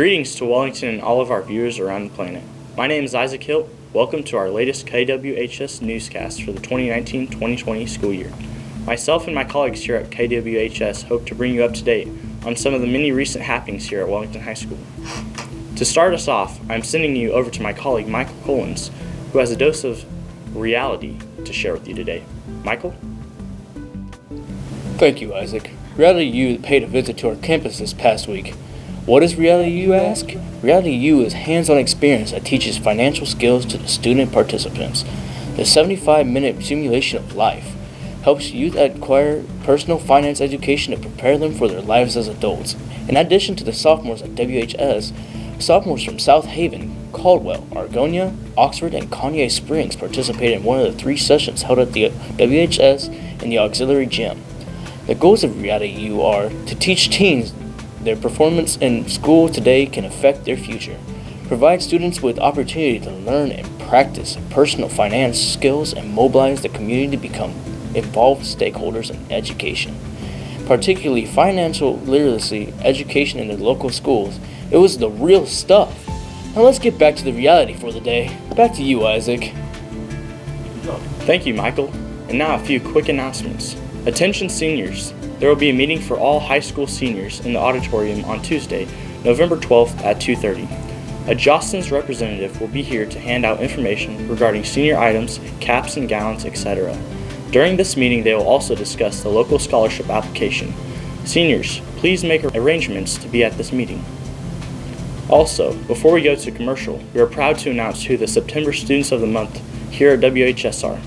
Greetings to Wellington and all of our viewers around the planet. My name is Isaac Hilt. Welcome to our latest KWHS Newscast for the 2019-2020 school year. Myself and my colleagues here at KWHS hope to bring you up to date on some of the many recent happenings here at Wellington High School. To start us off, I'm sending you over to my colleague Michael Collins, who has a dose of reality to share with you today. Michael? Thank you, Isaac. Reality U paid a visit to our campus this past week. What is Reality U, ask? Reality U is hands-on experience that teaches financial skills to the student participants. The 75-minute simulation of life helps youth acquire personal finance education to prepare them for their lives as adults. In addition to the sophomores at WHS, sophomores from South Haven, Caldwell, Argonia, Oxford, and Kanye Springs participated in one of the 3 sessions held at the WHS in the auxiliary gym. The goals of Reality U are to teach teens their performance in school today can affect their future, provide students with opportunity to learn and practice personal finance skills, and mobilize the community to become involved stakeholders in education, particularly financial literacy education in their local schools. It was the real stuff. Now let's get back to the reality for the day. Back to you, Isaac. Thank you, Michael. And now a few quick announcements. Attention seniors. There will be a meeting for all high school seniors in the auditorium on Tuesday, November 12th at 2:30. A Jostens representative will be here to hand out information regarding senior items, caps and gowns, etc. During this meeting, they will also discuss the local scholarship application. Seniors, please make arrangements to be at this meeting. Also, before we go to commercial, we are proud to announce who the September Students of the Month here at WHS are.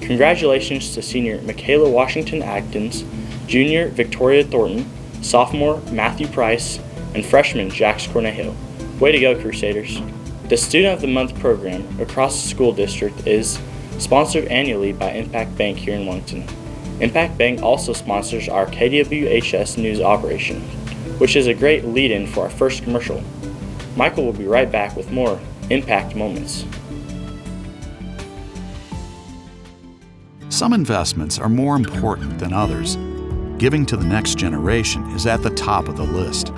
Congratulations to senior Michaela Washington Atkins, junior Victoria Thornton, sophomore Matthew Price, and freshman Jax Cornejo. Way to go, Crusaders! The Student of the Month program across the school district is sponsored annually by Impact Bank here in Wellington. Impact Bank also sponsors our KWHS News operation, which is a great lead-in for our first commercial. Michael will be right back with more Impact Moments. Some investments are more important than others. Giving to the next generation is at the top of the list.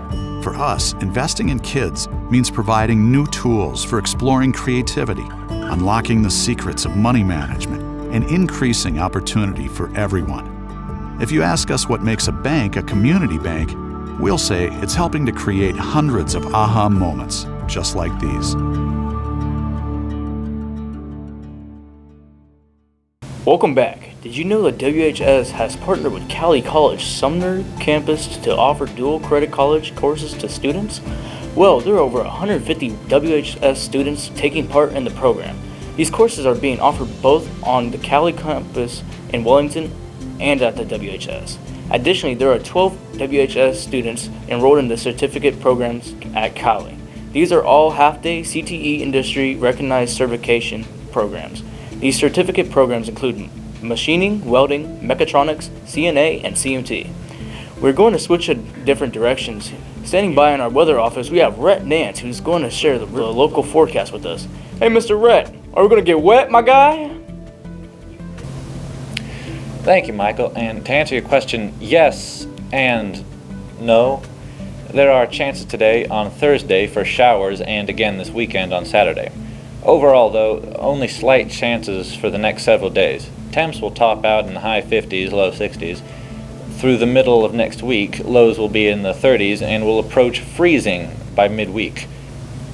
For us, investing in kids means providing new tools for exploring creativity, unlocking the secrets of money management, and increasing opportunity for everyone. If you ask us what makes a bank a community bank, we'll say it's helping to create hundreds of aha moments just like these. Welcome back. Did you know that WHS has partnered with Cali College Sumner campus to offer dual credit college courses to students? Well, there are over 150 WHS students taking part in the program. These courses are being offered both on the Cali campus in Wellington and at the WHS. Additionally, there are 12 WHS students enrolled in the certificate programs at Cali. These are all half-day CTE industry recognized certification programs. These certificate programs include machining, welding, mechatronics, CNA, and CMT. We're going to switch to different directions. Standing by in our weather office, we have Rhett Nance, who's going to share the local forecast with us. Hey, Mr. Rhett, are we going to get wet, my guy? Thank you, Michael. And to answer your question, yes and no. There are chances today on Thursday for showers and again this weekend on Saturday. Overall, though, only slight chances for the next several days. Temps will top out in the high 50s, low 60s. Through the middle of next week, lows will be in the 30s and will approach freezing by midweek.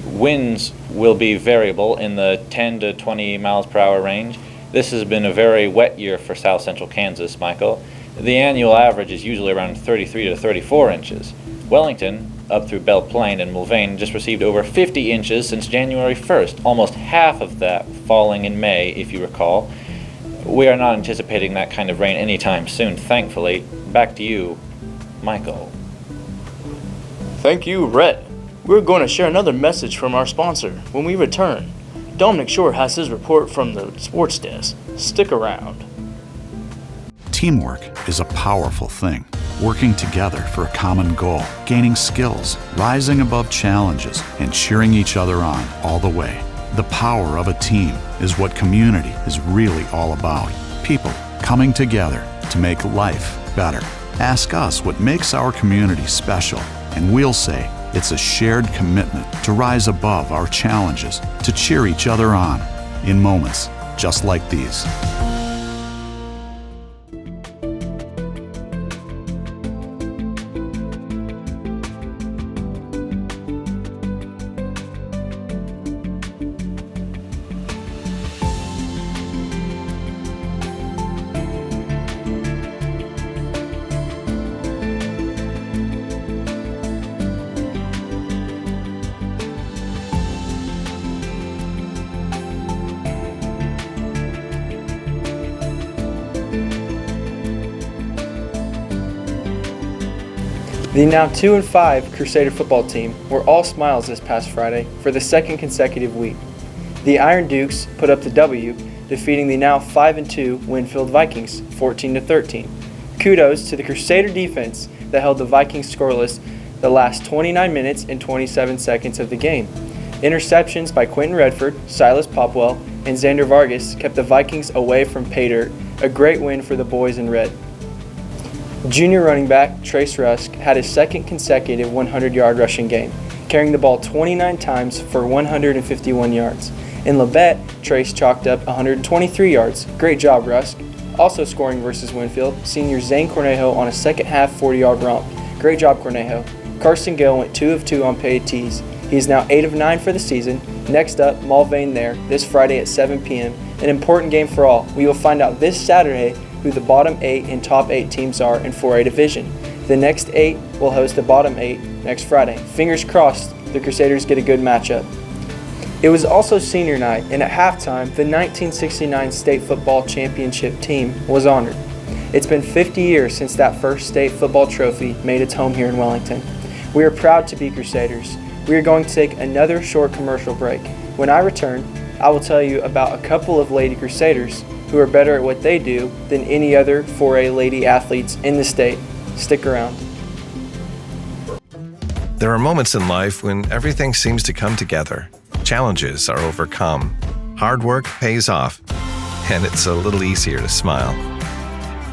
Winds will be variable in the 10 to 20 miles per hour range. This has been a very wet year for south central Kansas, Michael. The annual average is usually around 33 to 34 inches. Wellington, up through Belle Plaine and Mulvane, just received over 50 inches since January 1st, almost half of that falling in May, if you recall. We are not anticipating that kind of rain anytime soon, thankfully. Back to you, Michael. Thank you, Rhett. We're going to share another message from our sponsor when we return. Dominic Shore has his report from the sports desk. Stick around. Teamwork is a powerful thing. Working together for a common goal, gaining skills, rising above challenges, and cheering each other on all the way. The power of a team is what community is really all about. People coming together to make life better. Ask us what makes our community special, and we'll say It's a shared commitment to rise above our challenges, to cheer each other on in moments just like these. The now 2-5 Crusader football team were all smiles this past Friday for the second consecutive week. The Iron Dukes put up the W, defeating the now 5-2 Winfield Vikings 14-13. Kudos to the Crusader defense that held the Vikings scoreless the last 29 minutes and 27 seconds of the game. Interceptions by Quentin Redford, Silas Popwell, and Xander Vargas kept the Vikings away from pay dirt, a great win for the boys in red. Junior running back Trace Rusk had his second consecutive 100-yard rushing game, carrying the ball 29 times for 151 yards. In Labette, Trace chalked up 123 yards. Great job, Rusk. Also scoring versus Winfield, senior Zane Cornejo on a second-half 40-yard romp. Great job, Cornejo. Carson Gill went 2 of 2 on paid tees. He is now 8 of 9 for the season. Next up, Mulvane there this Friday at 7 p.m. An important game for all. We will find out this Saturday who the bottom 8 and top 8 teams are in 4A division. The next 8 will host the bottom 8 next Friday. Fingers crossed the Crusaders get a good matchup. It was also senior night, and at halftime, the 1969 state football championship team was honored. It's been 50 years since that first state football trophy made its home here in Wellington. We are proud to be Crusaders. We are going to take another short commercial break. When I return, I will tell you about a couple of Lady Crusaders who are better at what they do than any other 4A lady athletes in the state. Stick around. There are moments in life when everything seems to come together. Challenges are overcome. Hard work pays off, and it's a little easier to smile.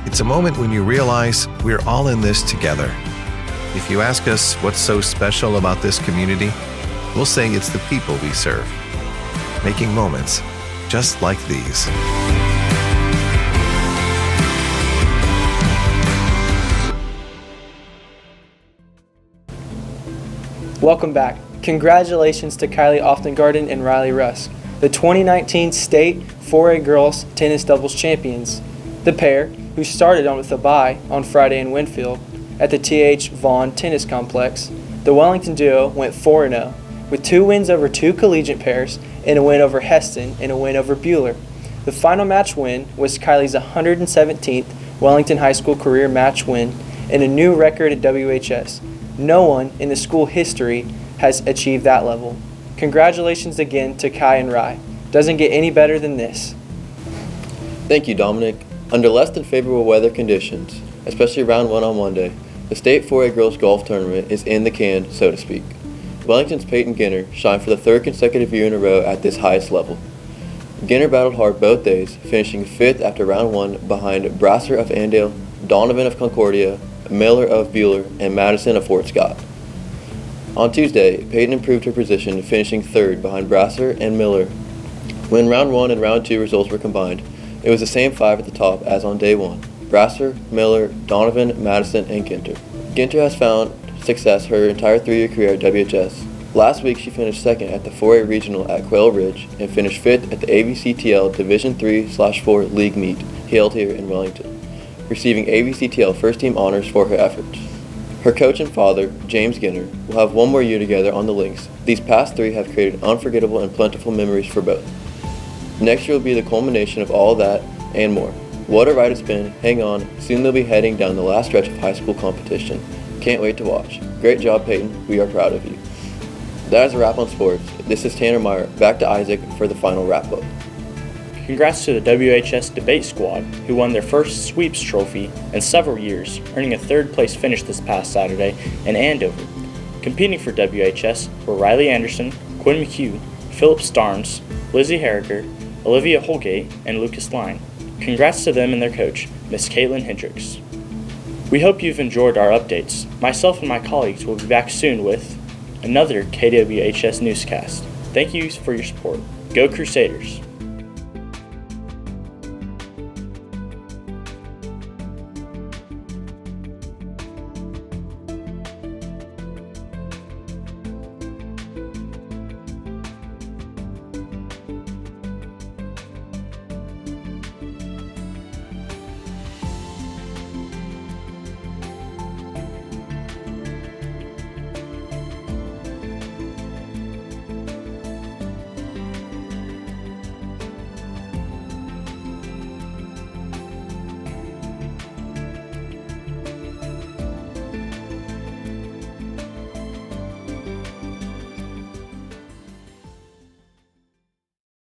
It's a moment when you realize we're all in this together. If you ask us what's so special about this community, we'll say it's the people we serve, making moments just like these. Welcome back. Congratulations to Kylie Oftengarden and Riley Rusk, the 2019 State 4A Girls Tennis Doubles Champions. The pair, who started on with a bye on Friday in Winfield at the T.H. Vaughn Tennis Complex, the Wellington duo went 4-0, with 2 wins over 2 collegiate pairs and a win over Heston and a win over Bueller. The final match win was Kylie's 117th Wellington High School career match win and a new record at WHS. No one in the school history has achieved that level. Congratulations again to Kai and Rai. Doesn't get any better than this. Thank you, Dominic. Under less than favorable weather conditions, especially round 1 on Monday, the State 4A Girls Golf Tournament is in the can, so to speak. Wellington's Peyton Ginner shined for the 3rd consecutive year in a row at this highest level. Ginner battled hard both days, finishing 5th after round 1 behind Brasser of Andale, Donovan of Concordia, Miller of Bueller, and Madison of Fort Scott. On Tuesday, Peyton improved her position, finishing 3rd behind Brasser and Miller. When round 1 and round 2 results were combined, it was the same 5 at the top as on day 1. Brasser, Miller, Donovan, Madison, and Ginter. Ginter has found success her entire 3-year career at WHS. Last week, she finished 2nd at the 4A Regional at Quail Ridge and finished 5th at the AVCTL Division 3/4 League meet held here in Wellington, receiving AVCTL First Team honors for her efforts. Her coach and father, James Ginner, will have 1 more year together on the links. These past 3 have created unforgettable and plentiful memories for both. Next year will be the culmination of all that and more. What a ride it's been. Hang on, soon they'll be heading down the last stretch of high school competition. Can't wait to watch. Great job, Peyton. We are proud of you. That is a wrap on sports. This is Tanner Meyer. Back to Isaac for the final wrap-up. Congrats to the WHS debate squad, who won their first sweeps trophy in several years, earning a 3rd place finish this past Saturday in Andover. Competing for WHS were Riley Anderson, Quinn McHugh, Philip Starnes, Lizzie Harriger, Olivia Holgate, and Lucas Line. Congrats to them and their coach, Miss Caitlin Hendricks. We hope you've enjoyed our updates. Myself and my colleagues will be back soon with another KWHS newscast. Thank you for your support. Go Crusaders!